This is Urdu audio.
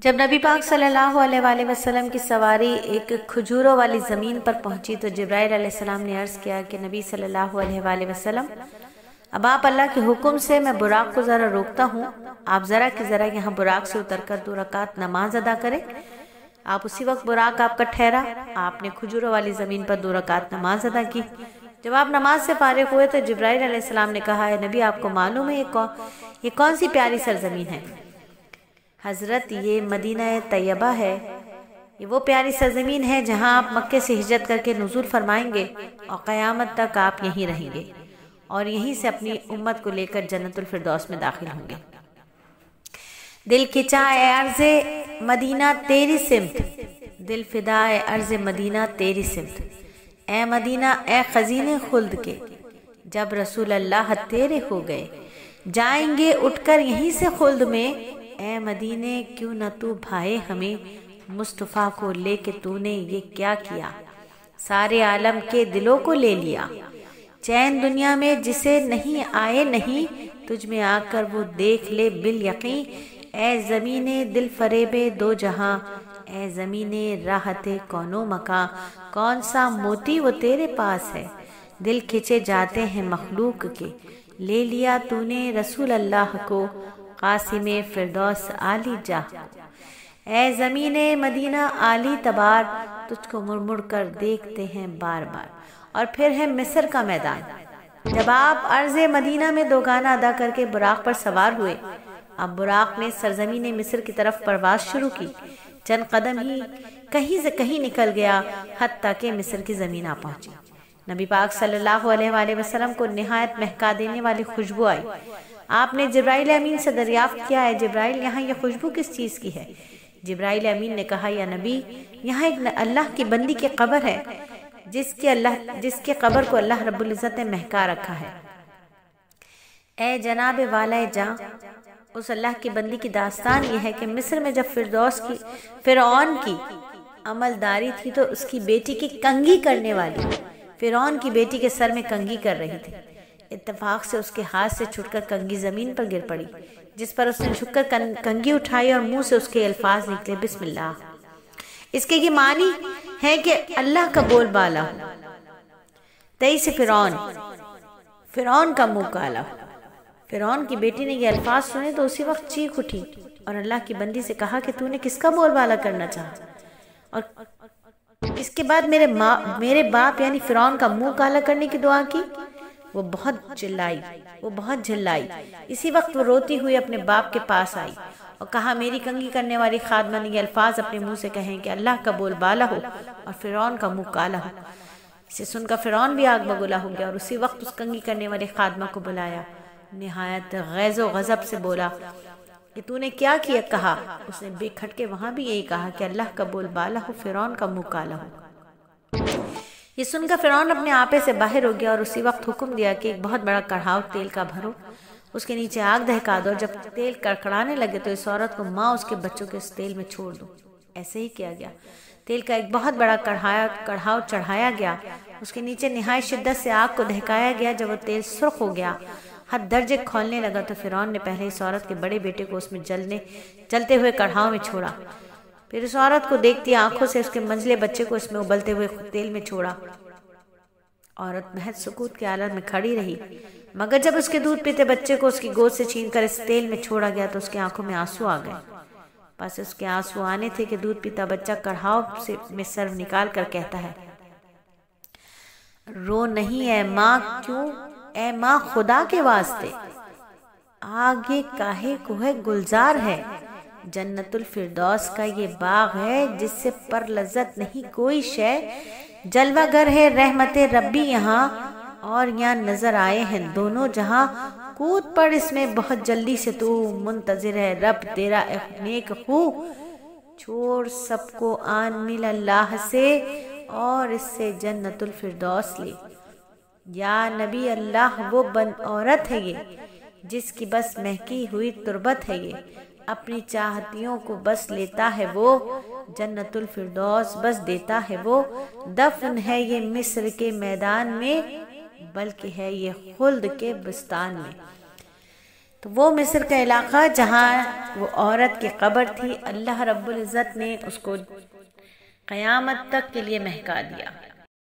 جب نبی پاک صلی اللہ علیہ وآلہ وسلم کی سواری ایک کھجوروں والی زمین پر پہنچی تو جبرائیل علیہ السلام نے عرض کیا کہ نبی صلی اللہ علیہ وآلہ وسلم، اب آپ اللہ کے حکم سے میں براق کو ذرا روکتا ہوں، آپ ذرا یہاں براق سے اتر کر 2 رکعت نماز ادا کریں۔ آپ اسی وقت براق آپ کا ٹھہرا، آپ نے کھجوروں والی زمین پر 2 رکعت نماز ادا کی۔ جب آپ نماز سے فارغ ہوئے تو جبرائیل علیہ السلام نے کہا، اے نبی، آپ کو معلوم ہے یہ کون سی پیاری سرزمین ہے؟ حضرت، یہ مدینہ طیبہ ہے، یہ وہ پیاری سرزمین ہے جہاں آپ مکے سے ہجرت کر کے نزول فرمائیں گے اور قیامت تک آپ یہیں رہیں گے اور یہیں سے اپنی امت کو لے کر جنت الفردوس میں داخل ہوں گے۔ دل کھچا اے عرض مدینہ تیری سمت، دل فدا اے عرض مدینہ تیری سمت، اے مدینہ اے خزینے خلد کے، جب رسول اللہ تیرے ہو گئے جائیں گے اٹھ کر یہیں سے خلد میں، اے مدینے کیوں نہ تو بھائے ہمیں، مصطفیٰ کو لے کے تو نے یہ کیا کیا، سارے عالم کے دلوں کو لے لیا، چین دنیا میں جسے نہیں آئے نہیں، تجھ میں آ کر وہ دیکھ لے بالیقین، اے زمین دل فریب دو جہاں، اے زمین راحت کون و مکاں، کون سا موتی وہ تیرے پاس ہے، دل کھچے جاتے ہیں مخلوق کے، لے لیا تو نے رسول اللہ کو، قاسم فردوس عالی جاہ، اے زمین مدینہ عالی تبار، تجھ کو مڑ مڑ کر دیکھتے ہیں بار بار۔ اور پھر ہے مصر کا میدان۔ جب آپ عرض مدینہ میں 2 گانا ادا کر کے براق پر سوار ہوئے، اب براق نے سرزمین مصر کی طرف پرواز شروع کی، چند قدم ہی کہیں سے کہیں نکل گیا، حتیٰ کہ مصر کی زمین آ پہنچی۔ نبی پاک صلی اللہ علیہ وآلہ وسلم کو نہایت مہکا دینے والی خوشبو آئی۔ آپ نے جبرائیل امین سے دریافت کیا، ہے جبرائیل، یہاں یہ خوشبو کس چیز کی ہے؟ جبرائیل امین نے کہا، یا نبی، یہاں ایک اللہ کی بندی کی قبر ہے جس کے قبر کو اللہ رب العزت نے مہکا رکھا ہے۔ اے جناب والے جاں، اس اللہ کی بندی کی داستان یہ ہے کہ مصر میں جب فرعون کی عملداری تھی تو اس کی بیٹی کی کنگھی کرنے والی فرعون کی بیٹی کے سر میں کنگھی کر رہی تھی، اتفاق سے اس کے ہاتھ سے چھوٹ کر کنگھی زمین پر گر پڑی، جس پر اس نے جھک کر کنگھی اٹھائی اور منہ سے اس کے الفاظ نکلے، بسم اللہ۔ اس کے یہ معنی ہے کہ اللہ کا بول بالا ہو، تئی سے فرعون کا منہ کالا ہو۔ فرعون کی بیٹی نے یہ الفاظ سنے تو اسی وقت چیخ اٹھی اور اللہ کی بندی سے کہا کہ تو نے کس کا بول بالا کرنا چاہا، اور اس کے بعد میرے باپ یعنی فرعون کا منہ کالا کرنے کی دعا کی۔ وہ بہت جھلائی۔ اسی وقت وہ روتی ہوئی اپنے باپ کے پاس آئی اور کہا، میری کنگھی کرنے والی خادمہ نے یہ الفاظ اپنے منہ سے کہیں کہ اللہ کا بول بالا ہو اور فرعون کا منہ کالا ہو۔ اسے سن کر فرعون بھی آگ بگولا ہو گیا اور اسی وقت اس کنگھی کرنے والی خادمہ کو بلایا، نہایت غیظ و غضب سے بولا کہ تو نے کیا کہا؟ اس نے بے کھٹکے وہاں بھی یہی کہا کہ اللہ کا بول بالا ہو، فرعون کا منہ کالا ہو۔ یہ سن کر فرعون اپنے آپے سے باہر ہو گیا اور اسی وقت حکم دیا کہ ایک بہت بڑا کڑھاؤ تیل کا بھرو، اس کے نیچے آگ دہکا دو، جب تیل کڑکڑانے لگے تو اس عورت کو ماں اس کے بچوں کے اس تیل میں چھوڑ دو۔ ایسے ہی کیا گیا، تیل کا ایک بہت بڑا کڑھاؤ چڑھایا گیا، اس کے نیچے نہایت شدت سے آگ کو دہکایا گیا۔ جب وہ تیل سرخ ہو گیا، حد درجے کھولنے لگا تو فرعون نے پہلے اس عورت کے بڑے بیٹے کو اس میں جلتے ہوئے کڑھاؤ میں چھوڑا، پھر اس عورت کو دیکھتی آنکھوں سے اس کے منجلے بچے کو اس میں ابلتے ہوئے تیل میں چھوڑا۔ عورت محض سکوت کی حالت میں کھڑی رہی، مگر جب اس کے دودھ پیتے بچے کو اس کی گود سے چھین کر اس تیل میں چھوڑا گیا تو اس کی آنکھوں میں آنسو آ گئے۔ بس اس کے آنسو آنے تھے کہ دودھ پیتا بچہ کڑھاؤ میں سر نکال کر کہتا ہے، رو نہیں اے ماں، کیوں اے ماں خدا کے واسطے، آگے کاہے کو ہے گلزار ہے، جنت الفردوس کا یہ باغ ہے جس سے پر لذت نہیں کوئی شے، جلوہ گر ہے رحمت ربی یہاں، اور یہاں نظر آئے ہیں دونوں جہاں، کود پڑ اس میں بہت جلدی سے تو، منتظر ہے رب تیرا نیک خو، چھوڑ سب کو آن مل اللہ سے، اور اس سے جنت الفردوس لے۔ یا نبی اللہ، وہ بند عورت ہے یہ جس کی بس مہکی ہوئی تربت ہے یہ، اپنی چاہتیوں کو بس لیتا ہے وہ، جنت الفردوس بس دیتا ہے وہ، دفن ہے یہ مصر کے میدان میں، بلکہ ہے یہ خلد کے بستان میں۔ تو وہ مصر کا علاقہ جہاں وہ عورت کی قبر تھی، اللہ رب العزت نے اس کو قیامت تک کے لیے مہکا دیا۔